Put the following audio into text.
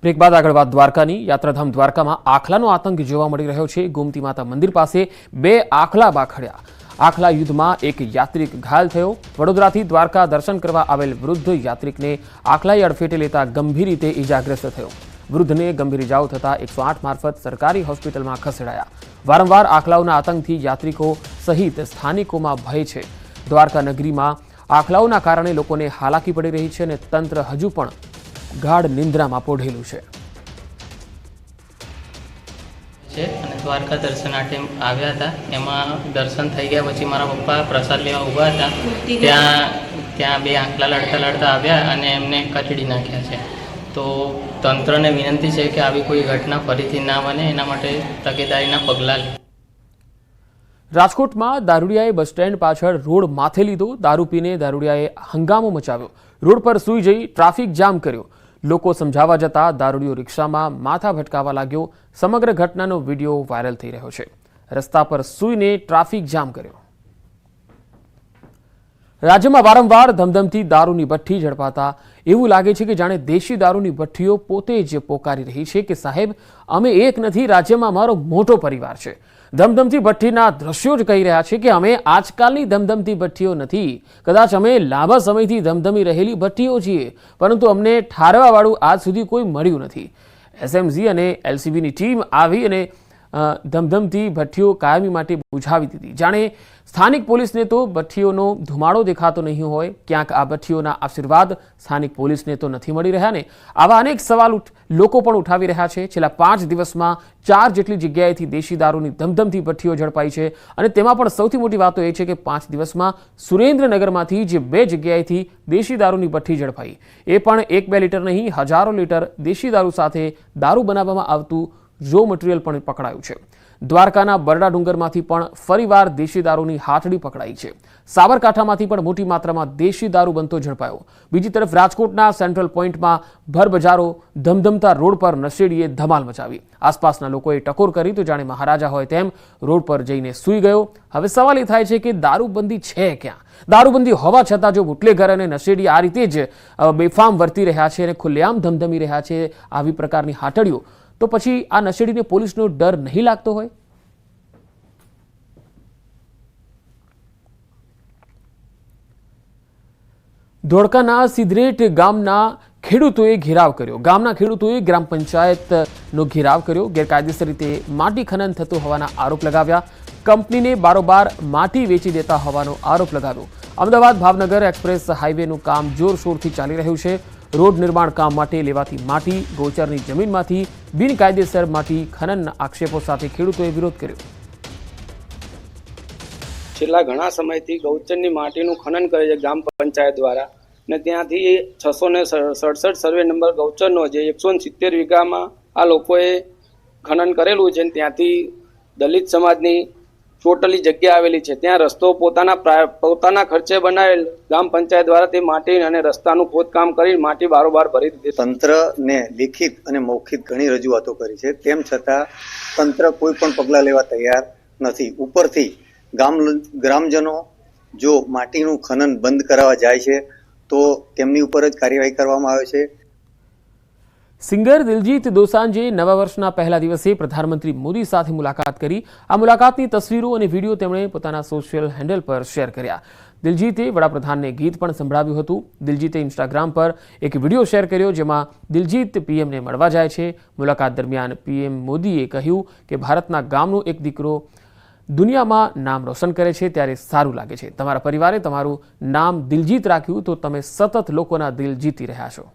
Break બાદ આગળ વાત દ્વારકાની। યાત્રાધામ દ્વારકામાં આખલાનો આતંક જોવા મળી રહ્યો છે। ગોમતી માતા મંદિર પાસે બે આખલા બાખડ્યા। આખલા યુદ્ધમાં એક યાત્રિક ઘાયલ થયો। વડોદરાથી દ્વારકા દર્શન કરવા આવેલ વૃદ્ધ યાત્રિકને આખલાએ અડફેટે લેતા ગંભીર રીતે ઈજાગ્રસ્ત થયો। વૃદ્ધને ગંભીર ઇજાઓ થતા 108 મારફત સરકારી હોસ્પિટલમાં ખસેડાયા। વારંવાર આખલાઓના આતંકથી યાત્રિકો સહિત સ્થાનિકોમાં ભય છે। દ્વારકા નગરીમાં આખલાઓના કારણે લોકોને હાલાકી પડી રહી છે અને તંત્ર હજુ પણ ગાઢ નિંદ્રામાં પોઢેલું છે। દ્વારકા દર્શનાર્થે આવ્યા હતા। એમાં દર્શન થઈ ગયા પછી મારા પપ્પા પ્રસાદ લેવા ઊભા હતા। ત્યાં બે આંખલા લડતા લડતા આવ્યા અને એમને કચડી નાખ્યા છે। તો તંત્રને વિનંતી છે કે આવી કોઈ ઘટના ફરીથી ના બને, એના માટે તકેદારીના પગલાં લે। રાજકોટમાં દારૂડિયાએ બસ સ્ટેન્ડ પાછળ રોડ માથે લીધો। દારૂ પીને દારૂડિયાએ હંગામો મચાવ્યો। રોડ પર સૂઈ જઈ ટ્રાફિક જામ કર્યો। લોકો સમજાવવા જતા દારૂડિયો રિક્ષામાં માથા ભટકાવા લાગ્યો। સમગ્ર ઘટનાનો વિડીયો વાયરલ થઈ રહ્યો છે। રસ્તા પર સૂઈને ટ્રાફિક જામ કર્યો। રાજ્યમાં વારંવાર ધમધમતી દારૂની ભઠ્ઠી ઝડપાતા એવું લાગે છે કે જાણે દેશી દારૂની ભઠ્ઠીઓ પોતે જ પોકારી રહી છે કે સાહેબ અમે એક નથી, રાજ્યમાં અમારો મોટો પરિવાર છે। ધમધમતી ભઠ્ઠીના દ્રશ્યો જ કહી રહ્યા છે કે અમે આજકાલની ધમધમતી ભઠ્ઠીઓ નથી, કદાચ અમે લાંબા સમયથી ધમધમી રહેલી ભઠ્ઠીઓ છીએ, પરંતુ અમને ઠારવાવાળું આજ સુધી કોઈ મળ્યું નથી। એસએમજી અને એલસીબીની ટીમ આવી અને ધમધમતી ભઠ્ઠીઓ કાયમી માટે બુઝાવી દીધી। જાણે સ્થાનિક પોલીસને તો ભઠ્ઠીઓનો ધુમાડો દેખાતો નહીં હોય। ક્યાંક આ ભઠ્ઠીઓના આશીર્વાદ સ્થાનિક પોલીસને તો નથી મળી રહ્યા ને? આવા અનેક સવાલ લોકો પણ ઉઠાવી રહ્યા છે। છેલ્લા 5 દિવસમાં 4 જેટલી જગ્યાએથી દેશી દારૂની ધમધમતી ભઠ્ઠીઓ ઝડપાઈ છે અને તેમાં પણ સૌથી મોટી વાત એ છે કે 5 દિવસમાં સુરેન્દ્રનગરમાંથી જે 2 જગ્યાએથી દેશી દારૂની ભઠ્ઠી ઝડપાઈ, એ પણ 1-2 લીટર નહીં, હજારો લીટર દેશી દારૂ સાથે દારૂ બનાવવામાં આવતું રો મટીરિયલ પણ પકડાયું છે। દ્વારકાના બરડા ડુંગરમાંથી પણ ફરીવાર દેશી દારૂની હાથડી પકડાઈ છે। સાબરકાંઠામાંથી પણ મોટી માત્રામાં દેશી દારૂ બનતો ઝડપાયો। બીજી તરફ રાજકોટના સેન્ટ્રલ પોઈન્ટમાં ભર બજારો ધમધમતા રોડ પર નશેડીએ ધમાલ મચાવી। આસપાસના લોકોએ ટકોર કરી તો જાણે મહારાજા હોય તેમ રોડ પર જઈને સૂઈ ગયો। હવે સવાલ એ થાય છે કે દારૂબંધી છે ક્યાં? દારૂબંધી હોવા છતાં જો બુટલેગર અને નશેડી આ રીતે જ બેફામ વર્તી રહ્યા છે અને ખુલ્લેઆમ ધમધમી રહ્યા છે આવી પ્રકારની હાથડીઓ, તો પછી આ નશેડીને પોલીસનો ડર નહીં લાગતો હોય? ધોળકાના સિદ્ધરેટ ગામના ખેડૂતોએ ઘેરાવ કર્યો। ગામના ખેડૂતોએ ગ્રામ પંચાયતનો ઘેરાવ કર્યો। ગેરકાયદેસર રીતે માટી ખનન થતું હોવાના આરોપ લગાવ્યા। કંપનીને બારોબાર માટી વેચી દેતા હોવાનો આરોપ લગાવ્યો। અમદાવાદ ભાવનગર એક્સપ્રેસ હાઈવેનું કામ જોરશોરથી ચાલી રહ્યું છે। રોડ નિર્માણ કામ માટે લેવાતી માટી, ગોચરની જમીનમાંથી બિનકાયદેસર માટી ખનનના આક્ષેપો સાથે ખેડૂતોએ વિરોધ કર્યો। છેલ્લા ઘણા સમયથી ગૌચરની માટીનું ખનન કરે છે ગ્રામ પંચાયત દ્વારા, ને ત્યાંથી 667 સર્વે નંબર ગૌચરનો જે 170 વીઘામાં આ લોકોએ ખનન કરેલું છે। ત્યાંથી દલિત સમાજની ટોટલી જગ્યા આવેલી છે, ત્યાં રસ્તો પોતાના ખર્ચે બનાવેલ ગ્રામ પંચાયત દ્વારા તે માટી અને રસ્તાનું ખોદકામ કરી માટી બારોબાર ભરી દીધી। તંત્રને લેખિત અને મૌખિક ઘણી રજૂઆતો કરી છે, તેમ છતાં તંત્ર કોઈ પણ પગલાં લેવા તૈયાર નથી। ઉપરથી ગ્રામજનો જો માટીનું ખનન બંધ કરાવવા જાય છે તો તેમની ઉપર જ કાર્યવાહી કરવામાં આવે છે। સિંગર દિલજીત દોસાંજે નવા વર્ષના પહેલા દિવસે પ્રધાનમંત્રી મોદી સાથે મુલાકાત કરી। આ મુલાકાતની તસવીરો અને વિડીયો તેમણે પોતાના સોશિયલ હેન્ડલ પર શેર કર્યા। દિલજીતે વડાપ્રધાનને ગીત પણ સંભળાવ્યું હતું। દિલજીતે ઇન્સ્ટાગ્રામ પર એક વિડીયો શેર કર્યો જેમાં દિલજીત પીએમને મળવા જાય છે। મુલાકાત દરમિયાન પીએમ મોદીએ કહ્યું કે ભારતના ગામનો એક દીકરો દુનિયામાં નામ રોશન કરે છે ત્યારે સારું લાગે છે। તમારા પરિવારે તમારું નામ દિલજીત રાખ્યું તો તમે સતત લોકોના દિલ જીતી રહ્યા છો।